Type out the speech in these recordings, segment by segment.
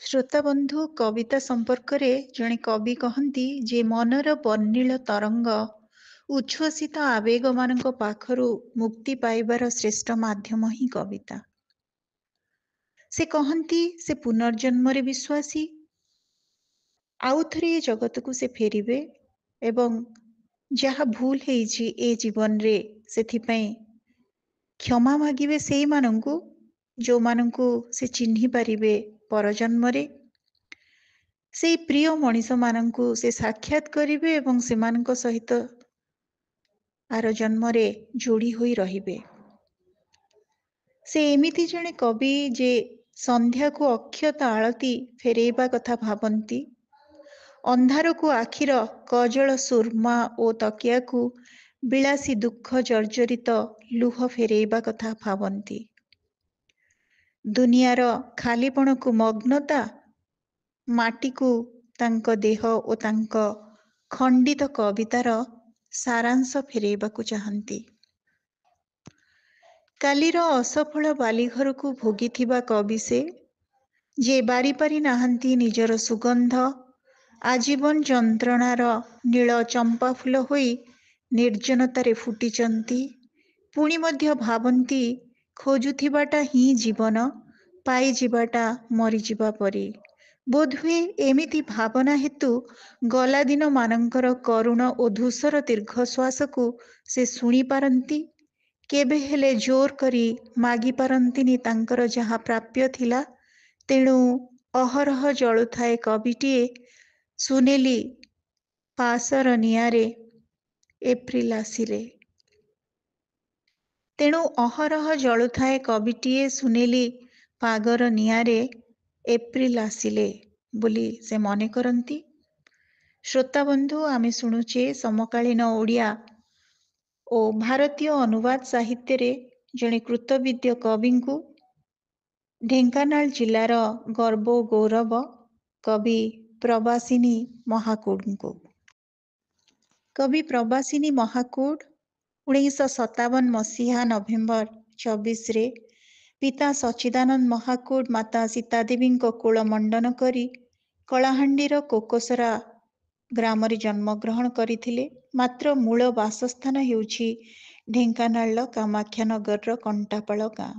ଶ୍ରୋତା ବନ୍ଧୁ କବିତା ସମ୍ପର୍କରେ ଜଣେ କବି କହନ୍ତି ଯେ ମନର ବର୍ଣ୍ଣିଳ ତରଙ୍ଗ ଉଚ୍ଛ୍ୱସିତ ଆବେଗମାନଙ୍କ ପାଖରୁ ମୁକ୍ତି ପାଇବାର ଶ୍ରେଷ୍ଠ ମାଧ୍ୟମ ହିଁ କବିତା। ସେ କହନ୍ତି ସେ ପୁନର୍ଜନ୍ମରେ ବିଶ୍ୱାସୀ, ଆଉଥରେ ଏ ଜଗତକୁ ସେ ଫେରିବେ ଏବଂ ଯାହା ଭୁଲ ହେଇଛି ଏ ଜୀବନରେ ସେଥିପାଇଁ କ୍ଷମା ମାଗିବେ ସେଇମାନଙ୍କୁ ଯେଉଁମାନଙ୍କୁ ସେ ଚିହ୍ନି ପାରିବେ ପରଜନ୍ମରେ। ସେଇ ପ୍ରିୟ ମଣିଷମାନଙ୍କୁ ସେ ସାକ୍ଷାତ କରିବେ ଏବଂ ସେମାନଙ୍କ ସହିତ ଆର ଜନ୍ମରେ ଯୋଡ଼ି ହୋଇ ରହିବେ। ସେ ଏମିତି ଜଣେ କବି ଯେ ସନ୍ଧ୍ୟାକୁ ଅକ୍ଷତ ଆଳତି ଫେରେଇବା କଥା ଭାବନ୍ତି, ଅନ୍ଧାରକୁ ଆଖିର କଜଳ ସୁର୍ମା ଓ ତକିଆକୁ ବିଳାସୀ ଦୁଃଖ ଜର୍ଜରିତ ଲୁହ ଫେରେଇବା କଥା ଭାବନ୍ତି। ଦୁନିଆର ଖାଲିପଣକୁ ମଗ୍ନତା ମାଟିକୁ ତାଙ୍କ ଦେହ ଓ ତାଙ୍କ ଖଣ୍ଡିତ କବିତାର ସାରାଂଶ ଫେରେଇବାକୁ ଚାହାନ୍ତି। କାଲିର ଅସଫଳ ବାଲିଘରକୁ ଭୋଗିଥିବା କବି ସେ, ଯେ ବାରିପାରି ନାହାନ୍ତି ନିଜର ସୁଗନ୍ଧ, ଆଜୀବନ ଯନ୍ତ୍ରଣାର ନୀଳ ଚମ୍ପା ଫୁଲ ହୋଇ ନିର୍ଜନତାରେ ଫୁଟିଛନ୍ତି, ପୁଣି ମଧ୍ୟ ଭାବନ୍ତି ଖୋଜୁଥିବାଟା ହିଁ ଜୀବନ, ପାଇଯିବାଟା ମରିଯିବା ପରି। ବୋଧହୁଏ ଏମିତି ଭାବନା ହେତୁ ଗଲା ଦିନମାନଙ୍କର କରୁଣ ଓ ଧୂସର ଦୀର୍ଘଶ୍ୱାସକୁ ସେ ଶୁଣିପାରନ୍ତି, କେବେ ହେଲେ ଜୋର କରି ମାଗିପାରନ୍ତିନି ତାଙ୍କର ଯାହା ପ୍ରାପ୍ୟ ଥିଲା। ତେଣୁ ଅହରହ ଜଳୁଥାଏ କବିଟିଏ ସୁନେଲି ପାଶର ନିଆଁରେ ଏପ୍ରିଲ ଆସିଲେ। ତେଣୁ ଅହରହ ଜଳୁଥାଏ କବିଟିଏ ସୁନେଲି ପାଗର ନିଆଁରେ ଏପ୍ରିଲ ଆସିଲେ ବୋଲି ସେ ମନେ କରନ୍ତି। ଶ୍ରୋତାବନ୍ଧୁ, ଆମେ ଶୁଣୁଛେ ସମକାଳୀନ ଓଡ଼ିଆ ଓ ଭାରତୀୟ ଅନୁବାଦ ସାହିତ୍ୟରେ ଜଣେ କୃତବିଦ୍ୟ କବିଙ୍କୁ, ଢେଙ୍କାନାଳ ଜିଲ୍ଲାର ଗର୍ବ ଓ ଗୌରବ କବି ପ୍ରବାସିନୀ ମହାକୁଡ଼ଙ୍କୁ। କବି ପ୍ରବାସିନୀ ମହାକୁଡ଼ 1957 ମସିହା ନଭେମ୍ବର 24ରେ ପିତା ସଚ୍ଚିଦାନନ୍ଦ ମହାକୁଡ଼ ମାତା ସୀତାଦେବୀଙ୍କ କୋଳ ମଣ୍ଡନ କରି କଳାହାଣ୍ଡିର କୋକସରା ଗ୍ରାମରେ ଜନ୍ମଗ୍ରହଣ କରିଥିଲେ। ମାତ୍ର ମୂଳ ବାସସ୍ଥାନ ହେଉଛି ଢେଙ୍କାନାଳର କାମାକ୍ଷାନଗରର କଣ୍ଟାପାଳ ଗାଁ।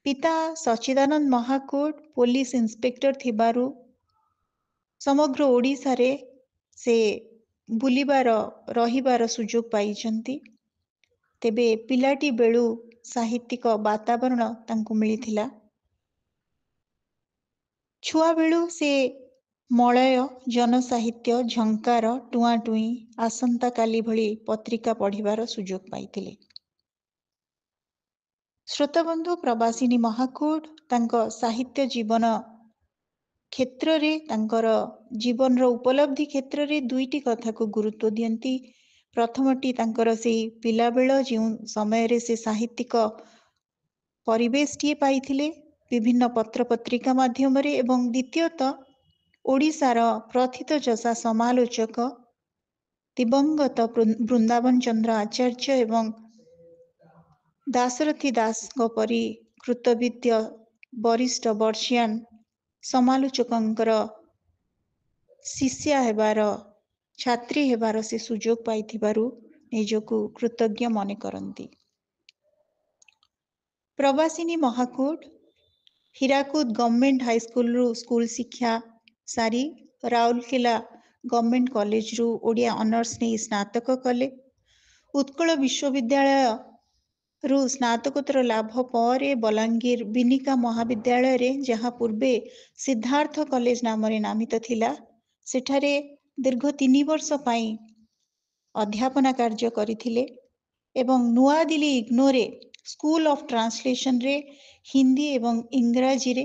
ପିତା ସଚ୍ଚିଦାନନ୍ଦ ମହାକୁଡ଼ ପୋଲିସ ଇନ୍ସପେକ୍ଟର ଥିବାରୁ ସମଗ୍ର ଓଡ଼ିଶାରେ ସେ ବୁଲିବାର ରହିବାର ସୁଯୋଗ ପାଇଛନ୍ତି। ତେବେ ପିଲାଟି ବେଳୁ ସାହିତ୍ୟିକ ବାତାବରଣ ତାଙ୍କୁ ମିଳିଥିଲା। ଛୁଆବେଳୁ ସେ ମଳୟ, ଜନସାହିତ୍ୟ, ଝଙ୍କାର, ଟୁଆଁଟୁଇଁ, ଆସନ୍ତାକାଲି ଭଳି ପତ୍ରିକା ପଢ଼ିବାର ସୁଯୋଗ ପାଇଥିଲେ। ଶ୍ରୋତାବନ୍ଧୁ, ପ୍ରବାସିନୀ ମହାକୁଡ଼ ତାଙ୍କ ସାହିତ୍ୟ ଜୀବନ କ୍ଷେତ୍ରରେ, ତାଙ୍କର ଜୀବନର ଉପଲବ୍ଧି କ୍ଷେତ୍ରରେ ଦୁଇଟି କଥାକୁ ଗୁରୁତ୍ୱ ଦିଅନ୍ତି। ପ୍ରଥମଟି ତାଙ୍କର ସେଇ ପିଲାବେଳ ଯେଉଁ ସମୟରେ ସେ ସାହିତ୍ୟିକ ପରିବେଶଟିଏ ପାଇଥିଲେ ବିଭିନ୍ନ ପତ୍ରପତ୍ରିକା ମାଧ୍ୟମରେ, ଏବଂ ଦ୍ୱିତୀୟତଃ ଓଡ଼ିଶାର ପ୍ରଥିତଯଶା ସମାଲୋଚକ ଦିବଙ୍ଗତ ବୃନ୍ଦାବନ ଚନ୍ଦ୍ର ଆଚାର୍ଯ୍ୟ ଏବଂ ଦାଶରଥୀ ଦାସଙ୍କ ପରି କୃତବିଦ୍ୟ ବରିଷ୍ଠ ବର୍ଷିୟାନ ସମାଲୋଚକଙ୍କର ଶିଷ୍ୟା ହେବାର, ଛାତ୍ରୀ ହେବାର ସେ ସୁଯୋଗ ପାଇଥିବାରୁ ନିଜକୁ କୃତଜ୍ଞ ମନେ କରନ୍ତି। ପ୍ରବାସିନୀ ମହାକୁଡ଼ ହୀରାକୁଦ ଗଭର୍ଣ୍ଣମେଣ୍ଟ ହାଇସ୍କୁଲରୁ ସ୍କୁଲ ଶିକ୍ଷା ସାରି ରାଉରକେଲା ଗଭର୍ଣ୍ଣମେଣ୍ଟ କଲେଜରୁ ଓଡ଼ିଆ ଅନର୍ସ ନେଇ ସ୍ନାତକ କଲେ। ଉତ୍କଳ ବିଶ୍ୱବିଦ୍ୟାଳୟରୁ ସ୍ନାତକୋତ୍ତର ଲାଭ ପରେ ବଲାଙ୍ଗୀର ବିନିକା ମହାବିଦ୍ୟାଳୟରେ, ଯାହା ପୂର୍ବେ ସିଦ୍ଧାର୍ଥ କଲେଜ ନାମରେ ନାମିତ ଥିଲା, ସେଠାରେ ଦୀର୍ଘ 3 ବର୍ଷ ପାଇଁ ଅଧ୍ୟାପନା କାର୍ଯ୍ୟ କରିଥିଲେ ଏବଂ ନୂଆଦିଲ୍ଲୀ ଇଗ୍ନୋରେ ସ୍କୁଲ ଅଫ୍ ଟ୍ରାନ୍ସଲେସନରେ ହିନ୍ଦୀ ଏବଂ ଇଂରାଜୀରେ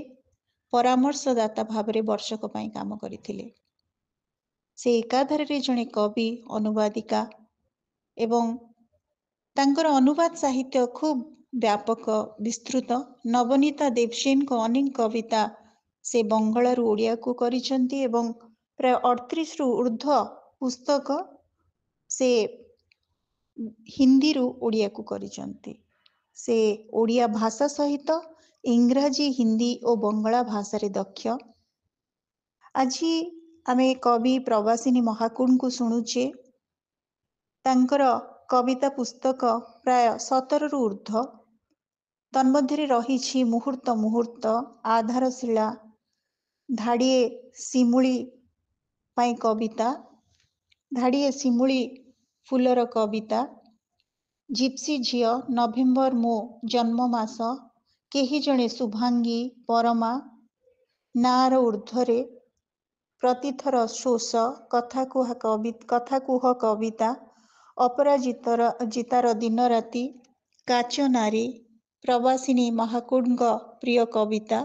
ପରାମର୍ଶଦାତା ଭାବରେ ବର୍ଷକ ପାଇଁ କାମ କରିଥିଲେ। ସେ ଏକାଧାରରେ ଜଣେ କବି, ଅନୁବାଦିକା ଏବଂ ତାଙ୍କର ଅନୁବାଦ ସାହିତ୍ୟ ଖୁବ୍ ବ୍ୟାପକ, ବିସ୍ତୃତ। ନବନୀତା ଦେବସେନଙ୍କ ଅନେକ କବିତା ସେ ବଙ୍ଗଳାରୁ ଓଡ଼ିଆକୁ କରିଛନ୍ତି ଏବଂ ପ୍ରାୟ 38ରୁ ଉର୍ଦ୍ଧ୍ୱ ପୁସ୍ତକ ସେ ହିନ୍ଦୀରୁ ଓଡ଼ିଆକୁ କରିଛନ୍ତି। ସେ ଓଡ଼ିଆ ଭାଷା ସହିତ ଇଂରାଜୀ, ହିନ୍ଦୀ ଓ ବଙ୍ଗଳା ଭାଷାରେ ଦକ୍ଷ। ଆଜି ଆମେ କବି ପ୍ରବାସିନୀ ମହାକୁଡ଼ଙ୍କୁ ଶୁଣୁଛେ। ତାଙ୍କର କବିତା ପୁସ୍ତକ ପ୍ରାୟ 17ରୁ ଉର୍ଦ୍ଧ୍ୱ। ତନ୍ମଧ୍ୟରେ ରହିଛି ମୁହୂର୍ତ୍ତ ମୁହୂର୍ତ୍ତ, ଆଧାରଶିଳା, ଧାଡ଼ିଏ ଶିମୁଳି ପାଇଁ କବିତା, ଧାଡ଼ିଏ ଶିମୁଳି ଫୁଲର କବିତା, ଜିପ୍ସି ଝିଅ, ନଭେମ୍ବର ମୋ ଜନ୍ମ ମାସ, କେହି ଜଣେ ଶୁଭାଙ୍ଗୀ, ପରମା, ନାଁର ଉର୍ଦ୍ଧ୍ୱରେ, ପ୍ରତିଥର ଶୋଷ, କଥା କୁହ କବିତା, ଅପରାଜିତାର ଦିନରାତି, କାଚ ନାରୀ, ପ୍ରବାସିନୀ ମହାକୁଡ଼ଙ୍କ ପ୍ରିୟ କବିତା,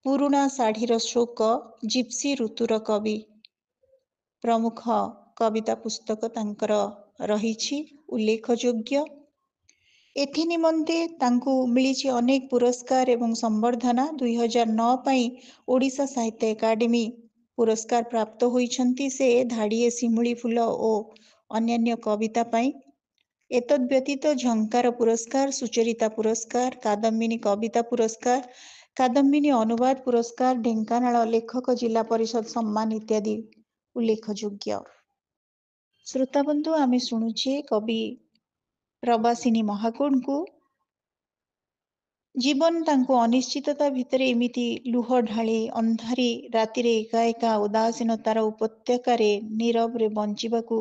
ପୁରୁଣା ଶାଢ଼ୀର ଶୋକ, ଜିପ୍ସି ଋତୁର କବି ପ୍ରମୁଖ କବିତା ପୁସ୍ତକ ତାଙ୍କର ରହିଛି ଉଲ୍ଲେଖଯୋଗ୍ୟ। ଏଥି ନିମନ୍ତେ ତାଙ୍କୁ ମିଳିଛି ଅନେକ ପୁରସ୍କାର ଏବଂ ସମ୍ବର୍ଦ୍ଧନା। 2009 ପାଇଁ ଓଡ଼ିଶା ସାହିତ୍ୟ ଏକାଡେମୀ ପୁରସ୍କାର ପ୍ରାପ୍ତ ହୋଇଛନ୍ତି ସେ ଧାଡ଼ିଏ ଶିମୁଳି ଫୁଲ ଓ ଅନ୍ୟାନ୍ୟ କବିତା ପାଇଁ। ଏତଦ୍‌ବ୍ୟତୀତ ଝଙ୍କାର ପୁରସ୍କାର, ସୁଚରିତା ପୁରସ୍କାର, କାଦମ୍ବିନୀ କବିତା ପୁରସ୍କାର, କାଦମ୍ବିନୀ ଅନୁବାଦ ପୁରସ୍କାର, ଢେଙ୍କାନାଳ ଲେଖକ ଜିଲ୍ଲା ପରିଷଦ ସମ୍ମାନ ଇତ୍ୟାଦି ଉଲ୍ଲେଖଯୋଗ୍ୟ। ଶ୍ରୋତାବନ୍ଧୁ, ଆମେ ଶୁଣୁଛେ କବି ପ୍ରବାସିନୀ ମହାକୁଡ଼ଙ୍କୁ। ଜୀବନ ତାଙ୍କୁ ଅନିଶ୍ଚିତତା ଭିତରେ ଏମିତି ଲୁହ ଢାଳି ଅନ୍ଧାରି ରାତିରେ ଏକା ଏକା ଉଦାସୀନତାର ଉପତ୍ୟକାରେ ନୀରବରେ ବଞ୍ଚିବାକୁ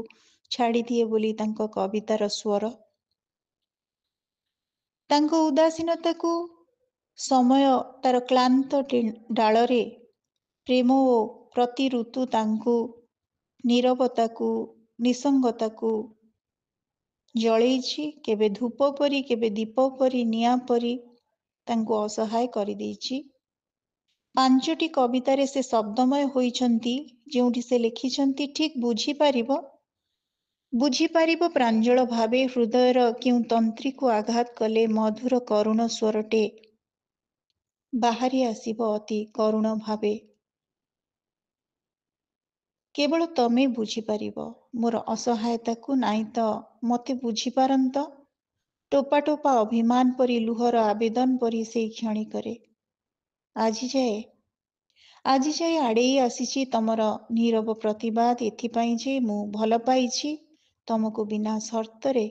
ଛାଡ଼ିଦିଏ ବୋଲି ତାଙ୍କ କବିତାର ସ୍ୱର। ତାଙ୍କ ଉଦାସୀନତାକୁ ସମୟ ତାର କ୍ଳାନ୍ତ ଡାଳରେ ପ୍ରେମ ଓ ପ୍ରତି ଋତୁ ତାଙ୍କୁ ନୀରବତାକୁ, ନିଃସଙ୍ଗତାକୁ ଜଳେଇଛି, କେବେ ଧୂପ ପରି, କେବେ ଦୀପ ପରି, ନିଆଁ ପରି ତାଙ୍କୁ ଅସହାୟ କରିଦେଇଛି। 5ଟି କବିତାରେ ସେ ଶବ୍ଦମୟ ହୋଇଛନ୍ତି, ଯେଉଁଠି ସେ ଲେଖିଛନ୍ତି, ଠିକ୍ ବୁଝିପାରିବ ପ୍ରାଞ୍ଜଳ ଭାବେ ହୃଦୟର କେଉଁ ତନ୍ତ୍ରୀକୁ ଆଘାତ କଲେ ମଧୁର କରୁଣ ସ୍ୱରଟେ ବାହାରି ଆସିବ ଅତି କରୁଣ ଭାବେ। କେବଳ ତମେ ବୁଝିପାରିବ ମୋର ଅସହାୟତାକୁ, ନାଇଁ ତ ମୋତେ ବୁଝିପାରନ୍ତ। ଟୋପା ଟୋପା ଅଭିମାନ ପରି, ଲୁହର ଆବେଦନ ପରି ସେଇ କ୍ଷଣିକରେ ଆଜି ଯାଏ ଆଡ଼େଇ ଆସିଛି ତମର ନୀରବ ପ୍ରତିବାଦ ଏଥିପାଇଁ ଯେ ମୁଁ ଭଲ ପାଇଛି ତମକୁ ବିନା ସର୍ତ୍ତରେ।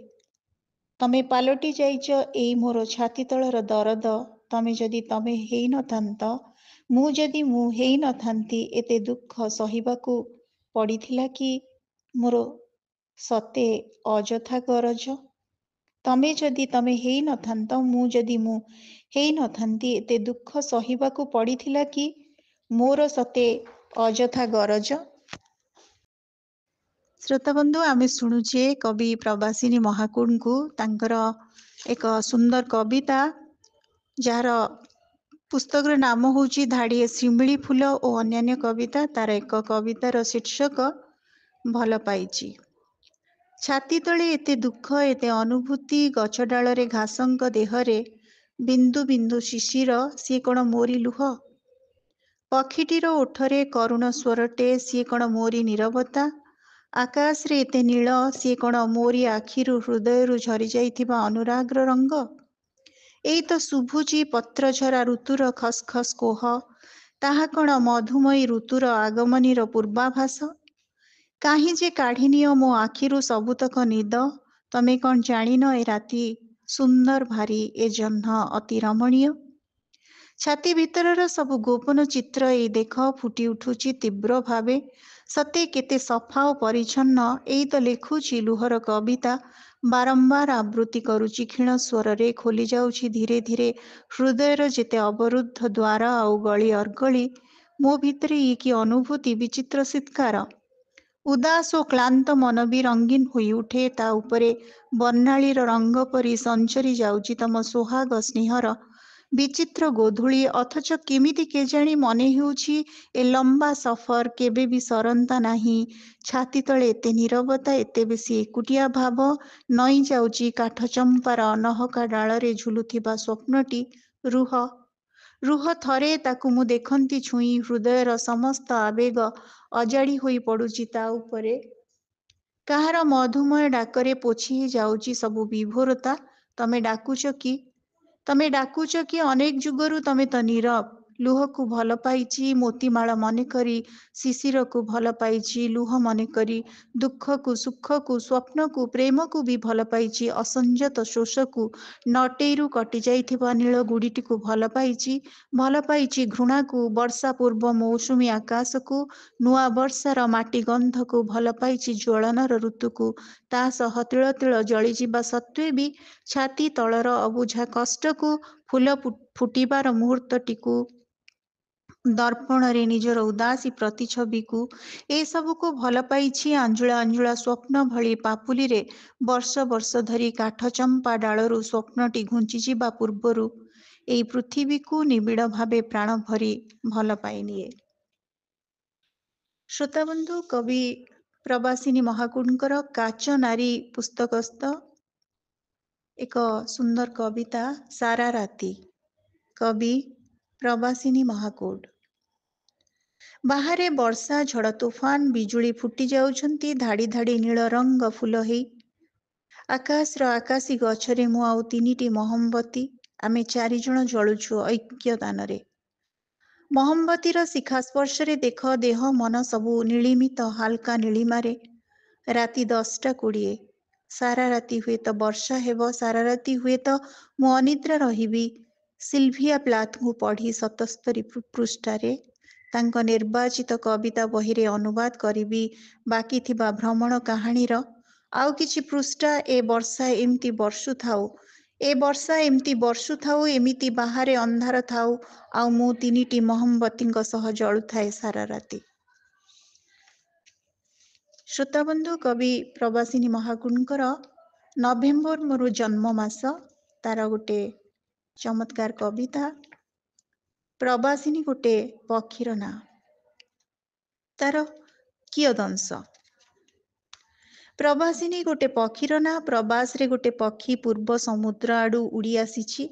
ତମେ ପାଲଟି ଯାଇଛ ଏଇ ମୋର ଛାତି ତଳର ଦରଦ। ତମେ ଯଦି ତମେ ହେଇନଥାନ୍ତ, ମୁଁ ଯଦି ମୁଁ ହେଇନଥାନ୍ତି, ଏତେ ଦୁଃଖ ସହିବାକୁ ପଡ଼ିଥିଲା କି ମୋର ସତେ ଅଯଥା ଗରଜ। ତମେ ଯଦି ତମେ ହେଇନଥାନ୍ତ, ମୁଁ ଯଦି ମୁଁ ହେଇନଥାନ୍ତି, ଏତେ ଦୁଃଖ ସହିବାକୁ ପଡ଼ିଥିଲା କି ମୋର ସତେ ଅଯଥା ଗରଜ। ଶ୍ରୋତାବନ୍ଧୁ, ଆମେ ଶୁଣୁଛେ କବି ପ୍ରବାସିନୀ ମହାକୁଡ଼ଙ୍କୁ ତାଙ୍କର ଏକ ସୁନ୍ଦର କବିତା, ଯାହାର ପୁସ୍ତକର ନାମ ହେଉଛି ଧାଡ଼ିଏ ଶିମିଳି ଫୁଲ ଓ ଅନ୍ୟାନ୍ୟ କବିତା। ତାର ଏକ କବିତାର ଶୀର୍ଷକ ଭଲ ପାଇଛି। ଛାତି ତଳେ ଏତେ ଦୁଃଖ, ଏତେ ଅନୁଭୂତି, ଗଛ ଡାଳରେ ଘାସଙ୍କ ଦେହରେ ବିନ୍ଦୁ ବିନ୍ଦୁ ଶିଶିର, ସିଏ କ'ଣ ମୋରି ଲୁହ? ପକ୍ଷୀଟିର ଓଠରେ କରୁଣ ସ୍ୱରଟେ, ସିଏ କ'ଣ ମୋରି ନୀରବତା? ଆକାଶରେ ଏତେ ନୀଳ, ସିଏ କ'ଣ ମୋରି ଆଖିରୁ ହୃଦୟରୁ ଝରିଯାଇଥିବା ଅନୁରାଗର ରଙ୍ଗ? ଏଇ ତ ଶୁଭୁଛି ପତ୍ରଝରା ଋତୁର ଖସ୍ ଖସ୍ କୋହ, ତାହା କ'ଣ ମଧୁମୟୀ ଋତୁର ଆଗମନୀର ପୂର୍ବାଭାସ? କାହିଁ ଯେ କାଢ଼ିନିଅ ମୋ ଆଖିରୁ ସବୁତକ ନିଦ, ତମେ କ'ଣ ଜାଣିନ ଏ ରାତି ସୁନ୍ଦର ଭାରି, ଏ ଜହ୍ନ ଅତି ରମଣୀୟ? ଛାତି ଭିତରର ସବୁ ଗୋପନ ଚିତ୍ର ଏଇ ଦେଖ ଫୁଟି ଉଠୁଛି ତୀବ୍ର ଭାବେ, ସତେ କେତେ ସଫା ଓ ପରିଚ୍ଛନ୍ନ। ଏଇ ତ ଲେଖୁଛି ଲୁହର କବିତା, ବାରମ୍ବାର ଆବୃତ୍ତି କରୁଛି କ୍ଷୀଣ ସ୍ୱରରେ, ଖୋଲି ଯାଉଛି ଧୀରେ ଧୀରେ ହୃଦୟର ଯେତେ ଅବରୁଦ୍ଧ ଦ୍ୱାର ଆଉ ଗଳି ଅର୍ଗଳି। ମୋ ଭିତରେ ଇଏ କି ଅନୁଭୂତି, ବିଚିତ୍ର ଶୀତ୍କାର। ଉଦାସ ଓ କ୍ଳାନ୍ତ ମନ ବି ରଙ୍ଗୀନ ହୋଇ ଉଠେ, ତା ଉପରେ ବର୍ଣ୍ଣାଳୀର ରଙ୍ଗ ପରି ସଞ୍ଚରି ଯାଉଛି ତମ ସୋହାଗ ସ୍ନେହର ବିଚିତ୍ର ଗୋଧୂଳି। ଅଥଚ କେମିତି କେଜାଣି ମନେ ହେଉଛି ଏ ଲମ୍ବା ସଫର କେବେ ବି ସରନ୍ତା ନାହିଁ। ଛାତି ତଳେ ଏତେ ନୀରବତା, ଏତେ ବେଶୀ ଏକୁଟିଆ ଭାବ। ନଇଁ ଯାଉଛି କାଠଚମ୍ପାର ଅନହକା ଡାଳରେ ଝୁଲୁଥିବା ସ୍ୱପ୍ନଟି। ରୁହ ଥରେ, ତାକୁ ମୁଁ ଦେଖନ୍ତି ଛୁଇଁ, ହୃଦୟର ସମସ୍ତ ଆବେଗ ଅଜାଡ଼ି ହୋଇ ପଡ଼ୁଛି ତା ଉପରେ। କାହାର ମଧୁମୟ ଡାକରେ ପୋଛି ଯାଉଛି ସବୁ ବିଭୋରତା। ତମେ ଡାକୁଛ କି? ତମେ ଡାକୁଛ କି ଅନେକ ଯୁଗରୁ ତମେ ତ ନୀରବ। ଲୁହକୁ ଭଲ ପାଇଛି ମୋତିମାଳ ମନେକରି, ଶିଶିରକୁ ଭଲ ପାଇଛି ଲୁହ ମନେକରି, ଦୁଃଖକୁ ସୁଖକୁ ସ୍ୱପ୍ନକୁ ପ୍ରେମକୁ ବି ଭଲ ପାଇଛି, ଅସଂଯତ ଶୋଷକୁ ନଟେଇରୁ କଟି ଯାଇଥିବା ନୀଳ ଗୁଡ଼ିଟିକୁ ଭଲ ପାଇଛି ଘୃଣାକୁ, ବର୍ଷା ପୂର୍ବ ମୌସୁମୀ ଆକାଶକୁ, ନୂଆ ବର୍ଷାର ମାଟି ଗନ୍ଧକୁ, ଭଲ ପାଇଛି ଜ୍ୱଳନର ଋତୁକୁ, ତା ସହ ତିଳ ତିଳ ଜଳିଯିବା ସତ୍ତ୍ୱେ ବି ଛାତି ତଳର ଅବୁଝା କଷ୍ଟକୁ, ଫୁଲ ଫୁଟିବାର ମୁହୂର୍ତ୍ତଟିକୁ, ଦର୍ପଣରେ ନିଜର ଉଦାସୀ ପ୍ରତିଛବିକୁ, ଏସବୁକୁ ଭଲ ପାଇଛି ଆଞ୍ଜୁଳା ଆଞ୍ଜୁଳା ସ୍ୱପ୍ନ ଭଳି ପାପୁଲିରେ ବର୍ଷ ବର୍ଷ ଧରି କାଠଚମ୍ପା ଡାଳରୁ ସ୍ୱପ୍ନଟି ଘୁଞ୍ଚିଯିବା ପୂର୍ବରୁ ଏହି ପୃଥିବୀକୁ ନିବିଡ଼ ଭାବେ ପ୍ରାଣ ଭରି ଭଲ ପାଇନିଏ। ଶ୍ରୋତାବନ୍ଧୁ, କବି ପ୍ରବାସିନୀ ମହାକୁଡ଼ଙ୍କର କାଚ ନାରୀ ପୁସ୍ତକସ୍ଥ ଏକ ସୁନ୍ଦର କବିତା ସାରା ରାତି। କବି ପ୍ରବାସିନୀ ମହାକୁଡ଼। ବାହାରେ ବର୍ଷା ଝଡ଼ ତୁଫାନ, ବିଜୁଳି ଫୁଟି ଯାଉଛନ୍ତି ଧାଡ଼ି ଧାଡ଼ି ନୀଳ ରଙ୍ଗ ଫୁଲ ହେଇ। ଆକାଶର ଆକାଶୀ ଗଛରେ ମୁଁ ଆଉ 3ଟି ମହମବତୀ, ଆମେ 4 ଜଣ ଜଳୁଛୁ ଐକ୍ୟଦାନରେ। ମହମବତୀର ଶିଖା ସ୍ପର୍ଶରେ ଦେଖ ଦେହ ମନ ସବୁ ନୀଳିମିତ ହାଲକା ନୀଳିମାରେ। ରାତି 10:20। ସାରା ରାତି ହୁଏତ ବର୍ଷା ହେବ, ସାରା ରାତି ହୁଏତ ମୁଁ ଅନିଦ୍ରା ରହିବି। ସିଲଭିଆ ପ୍ଲାଥଙ୍କୁ ପଢ଼ି 77 ପୃଷ୍ଠାରେ ତାଙ୍କ ନିର୍ବାଚିତ କବିତା ବହିରେ ଅନୁବାଦ କରିବି ବାକି ଥିବା ଭ୍ରମଣ କାହାଣୀର ଆଉ କିଛି ପୃଷ୍ଠା। ଏ ବର୍ଷା ଏମିତି ବର୍ଷୁଥାଉ, ଏ ବର୍ଷା ଏମିତି ବର୍ଷୁଥାଉ, ଏମିତି ବାହାରେ ଅନ୍ଧାର ଥାଉ, ଆଉ ମୁଁ 3ଟି ମହମବତୀଙ୍କ ସହ ଜଳୁଥାଏ ସାରା ରାତି। ଶ୍ରୋତାବନ୍ଧୁ, କବି ପ୍ରବାସିନୀ ମହାକୁଡ଼ଙ୍କର ନଭେମ୍ବର ମୋର ଜନ୍ମ ମାସ, ତାର ଗୋଟେ ଚମତ୍କାର କବିତା। ପ୍ରବାସିନୀ ଗୋଟେ ପକ୍ଷୀର ନାଁ, ତାର କିୟଦଂଶ। ପ୍ରବାସିନୀ ଗୋଟେ ପକ୍ଷୀର ନାଁ। ପ୍ରବାସରେ ଗୋଟେ ପକ୍ଷୀ ପୂର୍ବ ସମୁଦ୍ର ଆଡ଼ୁ ଉଡ଼ି ଆସିଛି।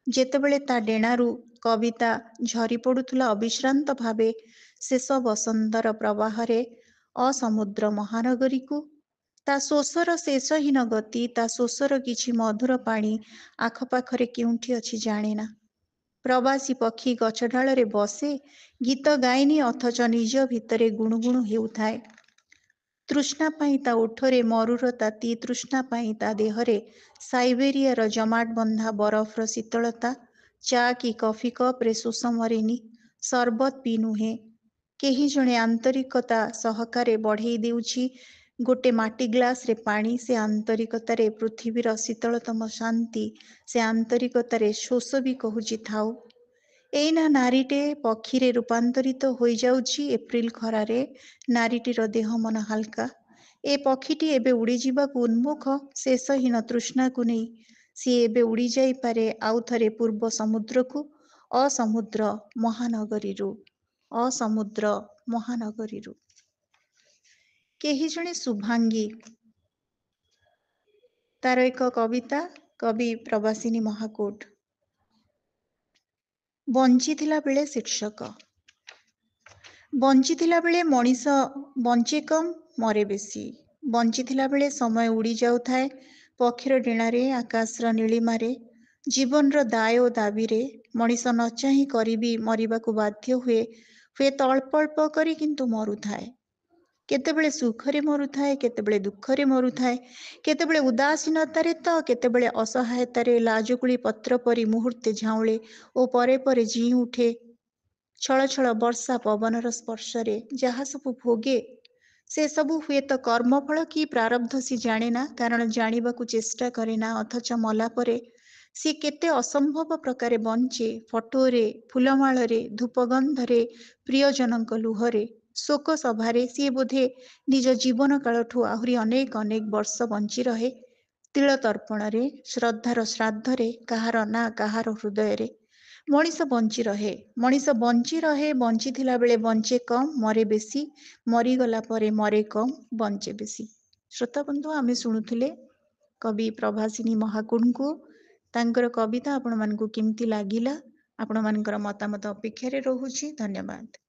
ଯେତେବେଳେ ତା ଡେଣାରୁ କବିତା ଝରି ପଡ଼ୁଥିଲା ଅବିଶ୍ରାନ୍ତ ଭାବେ ଶେଷ ବସନ୍ତର ପ୍ରବାହରେ ଅସମୁଦ୍ର ମହାନଗରୀକୁ, ତା ଶୋଷର ଶେଷହୀନ ଗତି, ତା ଶୋଷର କିଛି ମଧୁର ପାଣି ଆଖପାଖରେ କେଉଁଠି ଅଛି ଜାଣେନା। ପ୍ରବାସୀ ପକ୍ଷୀ ଗଛ ଡାଳରେ ବସେ, ଗୀତ ଗାଏନି, ଅଥଚ ନିଜ ଭିତରେ ଗୁଣୁଗୁଣୁ ହେଉଥାଏ। ତୃଷ୍ଣା ପାଇଁ ତା ଓଠରେ ମରୁର ତାତି, ତୃଷ୍ଣା ପାଇଁ ତା ଦେହରେ ସାଇବେରିଆର ଜମାଟ ବନ୍ଧା ବରଫର ଶୀତଳତା। ଚା କି କଫି କପ୍ରେ ଶୋଷ ମରେନି, ସରବତ ବି ନୁହେଁ। କେହି ଜଣେ ଆନ୍ତରିକତା ସହକାରେ ବଢ଼େଇ ଦେଉଛି ଗୋଟେ ମାଟି ଗ୍ଲାସରେ ପାଣି। ସେ ଆନ୍ତରିକତାରେ ପୃଥିବୀର ଶୀତଳତମ ଶାନ୍ତି, ସେ ଆନ୍ତରିକତାରେ ଶୋଷ ବି କହୁଛି ଥାଉ। ଏଇନା ନାରୀଟେ ପକ୍ଷୀରେ ରୂପାନ୍ତରିତ ହୋଇଯାଉଛି ଏପ୍ରିଲ ଖରାରେ। ନାରୀଟିର ଦେହ ମନ ହାଲକା। ଏ ପକ୍ଷୀଟି ଏବେ ଉଡ଼ିଯିବାକୁ ଉନ୍ମୁଖ ଶେଷହୀନ ତୃଷ୍ଣାକୁ ନେଇ। ସିଏ ଏବେ ଉଡ଼ି ଯାଇପାରେ ଆଉ ଥରେ ପୂର୍ବ ସମୁଦ୍ରକୁ, ଅସମୁଦ୍ର ମହାନଗରୀରୁ, ଅସମୁଦ୍ର ମହାନଗରୀରୁ। କେହି ଜଣେ ଶୁଭାଙ୍ଗୀ, ତାର ଏକ କବିତା। କବି ପ୍ରବାସିନୀ ମହାକୁଡ଼। ବଞ୍ଚିଥିଲା ବେଳେ ଶୀର୍ଷକ। ବଞ୍ଚିଥିଲା ବେଳେ ମଣିଷ ବଞ୍ଚେ କମ୍, ମରେ ବେଶୀ। ବଞ୍ଚିଥିଲା ବେଳେ ସମୟ ଉଡ଼ି ଯାଉଥାଏ ପକ୍ଷୀର ଡେଣାରେ, ଆକାଶର ନୀଳିମାରେ, ଜୀବନର ଦାୟ ଓ ଦାବିରେ। ମଣିଷ ନ ଚାହିଁ କରି ବି ମରିବାକୁ ବାଧ୍ୟ ହୁଏ, ହୁଏତ ଅଳ୍ପ ଅଳ୍ପ କରି, କିନ୍ତୁ ମରୁଥାଏ। କେତେବେଳେ ସୁଖରେ ମରୁଥାଏ, କେତେବେଳେ ଦୁଃଖରେ ମରୁଥାଏ, କେତେବେଳେ ଉଦାସୀନତାରେ ତ କେତେବେଳେ ଅସହାୟତାରେ। ଲାଜକୁଳି ପତ୍ର ପରି ମୁହୂର୍ତ୍ତେ ଝାଉଁଳେ ଓ ପରେ ପରେ ଜୀଇ ଉଠେ। ଛଳ ଛଳ ବର୍ଷା ପବନର ସ୍ପର୍ଶରେ ଯାହା ସବୁ ଭୋଗେ, ସେ ସବୁ ହୁଏତ କର୍ମଫଳ କି ପ୍ରାରବ୍ଧ ସେ ଜାଣେନା, କାରଣ ଜାଣିବାକୁ ଚେଷ୍ଟା କରେନା। ଅଥଚ ମଲା ପରେ ସେ କେତେ ଅସମ୍ଭବ ପ୍ରକାରେ ବଞ୍ଚେ। ଫଟୋରେ, ଫୁଲମାଳରେ, ଧୂପଗନ୍ଧରେ, ପ୍ରିୟଜନଙ୍କ ଲୁହରେ। ଶୋକ ସଭାରେ ସିଏ ବୋଧେ ନିଜ ଜୀବନ କାଳଠୁ ଆହୁରି ଅନେକ ଅନେକ ବର୍ଷ ବଞ୍ଚି ରହେ। ତିଳ ତର୍ପଣରେ, ଶ୍ରଦ୍ଧାର ଶ୍ରାଦ୍ଧରେ, କାହାର ନା କାହାର ହୃଦୟରେ। ମଣିଷ ବଞ୍ଚି ରହେ, ମଣିଷ ବଞ୍ଚି ରହେ। ବଞ୍ଚିଥିଲା ବେଳେ ବଞ୍ଚେ କମ୍, ମରେ ବେଶୀ। ମରିଗଲା ପରେ ମରେ କମ୍, ବଞ୍ଚେ ବେଶୀ। ଶ୍ରୋତାବନ୍ଧୁ, ଆମେ ଶୁଣୁଥିଲେ କବି ପ୍ରବାସିନୀ ମହାକୁଡ଼ଙ୍କୁ। ତାଙ୍କର କବିତା ଆପଣମାନଙ୍କୁ କେମିତି ଲାଗିଲା? ଆପଣମାନଙ୍କର ମତାମତ ଅପେକ୍ଷାରେ ରହୁଛି। ଧନ୍ୟବାଦ।